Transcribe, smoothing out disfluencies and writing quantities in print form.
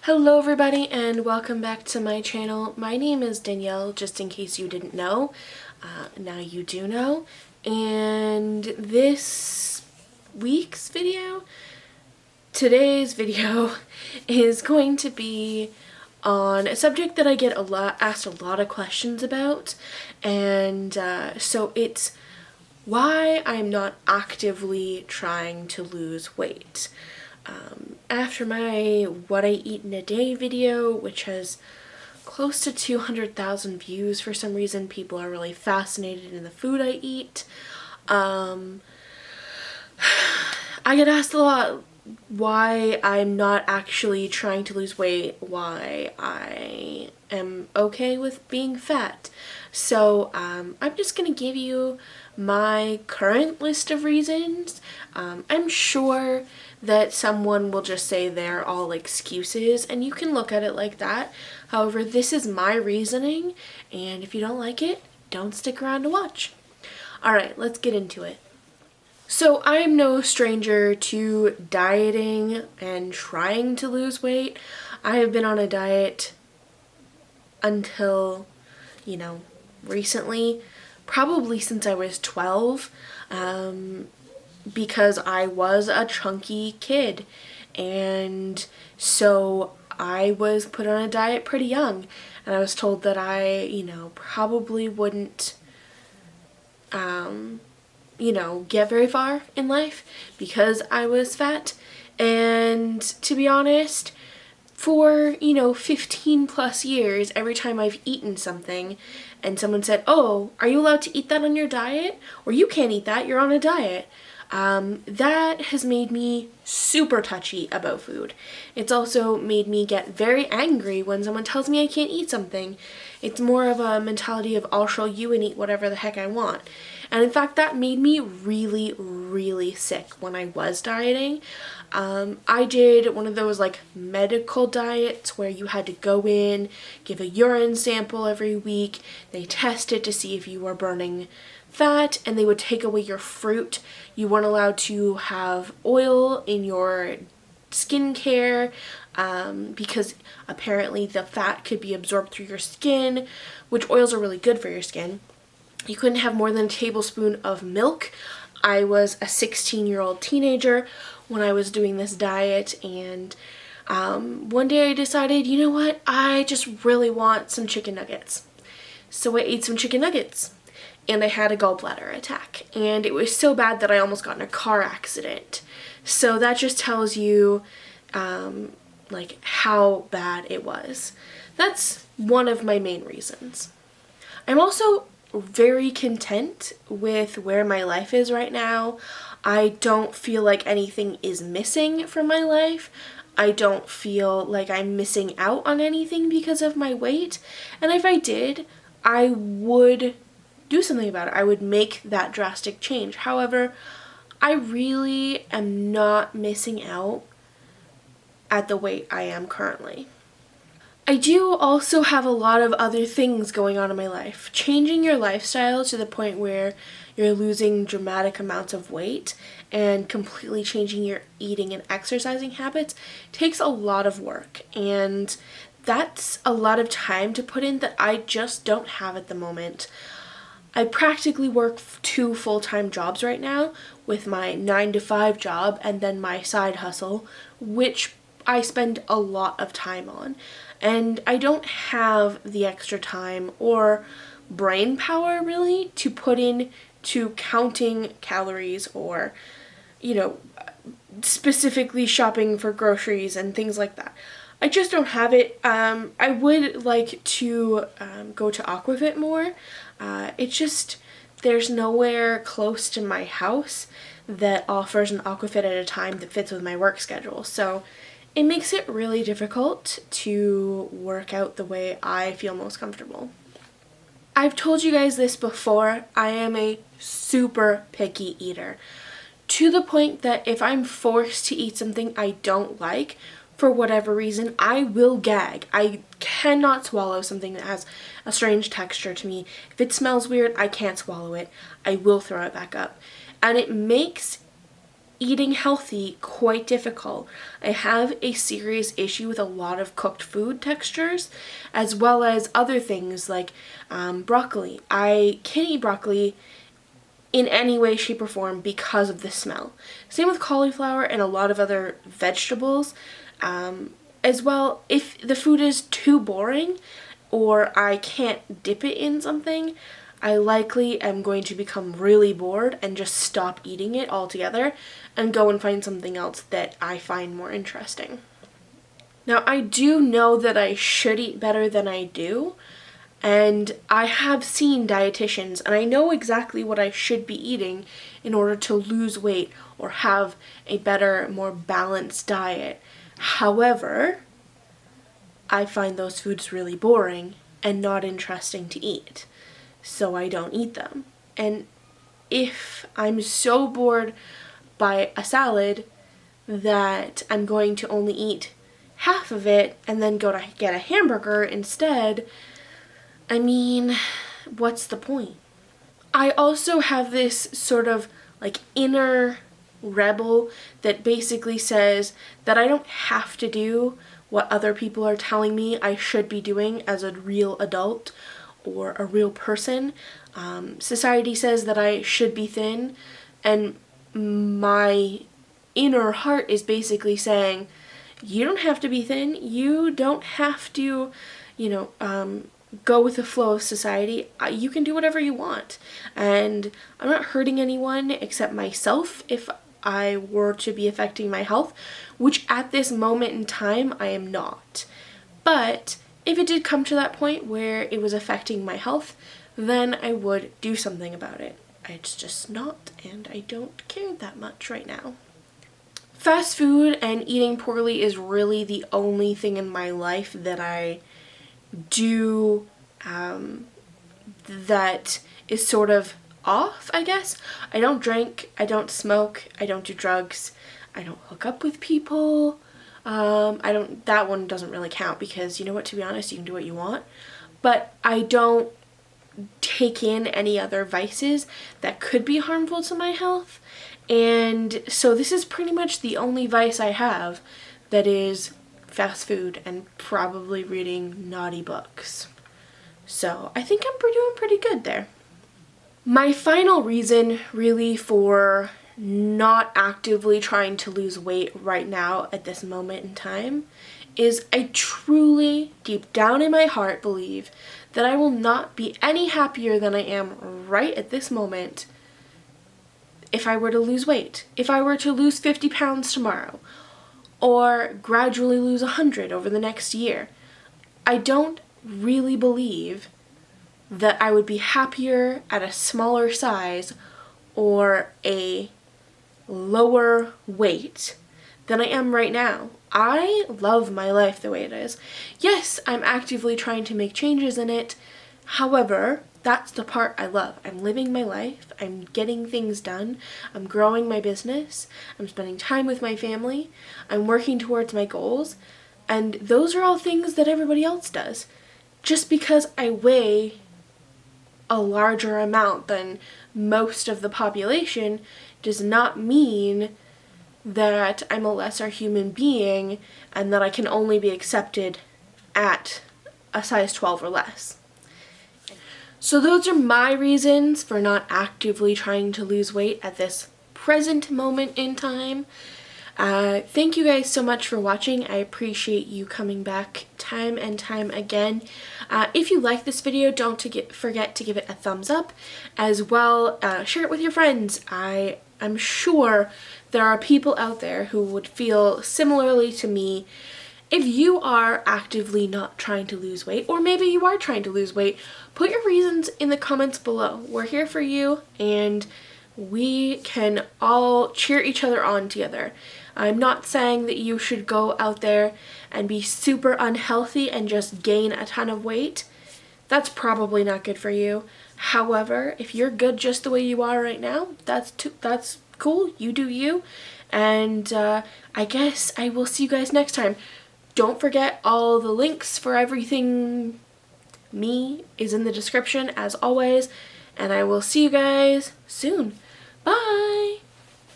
Hello everybody and welcome back to my channel. My name is Danielle, just in case you didn't know. Now you do know. And today's video is going to be on a subject that I get asked a lot of questions about. And so it's why I'm not actively trying to lose weight. After my what I eat in a day video, which has close to 200,000 views for some reason, people are really fascinated in the food I eat. I get asked a lot why I'm not actually trying to lose weight, why I am okay with being fat. So I'm just gonna give you my current list of reasons. I'm sure that someone will just say they're all excuses, and you can look at it like that. However, this is my reasoning, and if you don't like it, don't stick around to watch. Alright, let's get into it. So I'm no stranger to dieting and trying to lose weight. I have been on a diet until, recently, probably since I was 12, because I was a chunky kid, and so I was put on a diet pretty young, and I was told that I, probably wouldn't, get very far in life because I was fat. And to be honest, for 15 plus years, every time I've eaten something and someone said, "Oh, are you allowed to eat that on your diet?" or "You can't eat that, you're on a diet," that has made me super touchy about food. It's also made me get very angry when someone tells me I can't eat something. It's more of a mentality of I'll show you and eat whatever the heck I want. And in fact, that made me really, really sick when I was dieting. I did one of those medical diets where you had to go in, give a urine sample every week. They test it to see if you were burning fat, and they would take away your fruit. You weren't allowed to have oil in your skincare because apparently the fat could be absorbed through your skin, which oils are really good for your skin. You couldn't have more than a tablespoon of milk. I was a 16-year-old teenager when I was doing this diet, and one day I decided, you know what, I just really want some chicken nuggets. So I ate some chicken nuggets, and I had a gallbladder attack, and it was so bad that I almost got in a car accident. So that just tells you how bad it was. That's one of my main reasons. I'm also very content with where my life is right now. I don't feel like anything is missing from my life. I don't feel like I'm missing out on anything because of my weight. And if I did, I would do something about it. I would make that drastic change. However, I really am not missing out at the weight I am currently. I do also have a lot of other things going on in my life. Changing your lifestyle to the point where you're losing dramatic amounts of weight and completely changing your eating and exercising habits takes a lot of work, and that's a lot of time to put in that I just don't have at the moment. I practically work 2 full-time jobs right now, with my 9-to-5 job and then my side hustle, which I spend a lot of time on. And I don't have the extra time or brain power really to put in to counting calories or, specifically shopping for groceries and things like that. I just don't have it. I would like to go to Aquafit more. It's just there's nowhere close to my house that offers an Aquafit at a time that fits with my work schedule. So it makes it really difficult to work out the way I feel most comfortable. I've told you guys this before, I am a super picky eater, to the point that if I'm forced to eat something I don't like, for whatever reason, I will gag. I cannot swallow something that has a strange texture to me. If it smells weird, I can't swallow it. I will throw it back up. And it makes eating healthy quite difficult. I have a serious issue with a lot of cooked food textures, as well as other things like broccoli. I can't eat broccoli in any way, shape, or form because of the smell. Same with cauliflower and a lot of other vegetables. As well, if the food is too boring or I can't dip it in something, I likely am going to become really bored and just stop eating it altogether and go and find something else that I find more interesting. Now, I do know that I should eat better than I do, and I have seen dietitians, and I know exactly what I should be eating in order to lose weight or have a better, more balanced diet. However, I find those foods really boring and not interesting to eat, so I don't eat them. And if I'm so bored by a salad that I'm going to only eat half of it and then go to get a hamburger instead, I mean, what's the point? I also have this sort of like inner rebel that basically says that I don't have to do what other people are telling me I should be doing as a real adult or a real person. Society says that I should be thin, and my inner heart is basically saying, you don't have to be thin, you don't have to, go with the flow of society. You can do whatever you want, and I'm not hurting anyone except myself if I were to be affecting my health, which at this moment in time I am not. But if it did come to that point where it was affecting my health, then I would do something about it. It's just not, and I don't care that much right now. Fast food and eating poorly is really the only thing in my life that I do that is sort of off, I guess. I don't drink, I don't smoke, I don't do drugs, I don't hook up with people. That one doesn't really count because, you know what, to be honest, you can do what you want. But I don't take in any other vices that could be harmful to my health. And so this is pretty much the only vice I have that is fast food and probably reading naughty books. So I think I'm doing pretty good there. My final reason really for not actively trying to lose weight right now at this moment in time is I truly, deep down in my heart, believe that I will not be any happier than I am right at this moment if I were to lose weight. If I were to lose 50 pounds tomorrow, or gradually lose 100 over the next year, I don't really believe that I would be happier at a smaller size or a lower weight than I am right now. I love my life the way it is. Yes, I'm actively trying to make changes in it. However, that's the part I love. I'm living my life. I'm getting things done. I'm growing my business. I'm spending time with my family. I'm working towards my goals. And those are all things that everybody else does. Just because I weigh a larger amount than most of the population does not mean that I'm a lesser human being and that I can only be accepted at a size 12 or less. So those are my reasons for not actively trying to lose weight at this present moment in time. Thank you guys so much for watching. I appreciate you coming back time and time again. If you like this video, don't forget to give it a thumbs up. As well, share it with your friends. I'm sure there are people out there who would feel similarly to me. If you are actively not trying to lose weight, or maybe you are trying to lose weight, put your reasons in the comments below. We're here for you, and we can all cheer each other on together. I'm not saying that you should go out there and be super unhealthy and just gain a ton of weight. That's probably not good for you. However, if you're good just the way you are right now, that's cool. You do you. And I guess I will see you guys next time. Don't forget, all the links for everything me is in the description as always. And I will see you guys soon. Bye!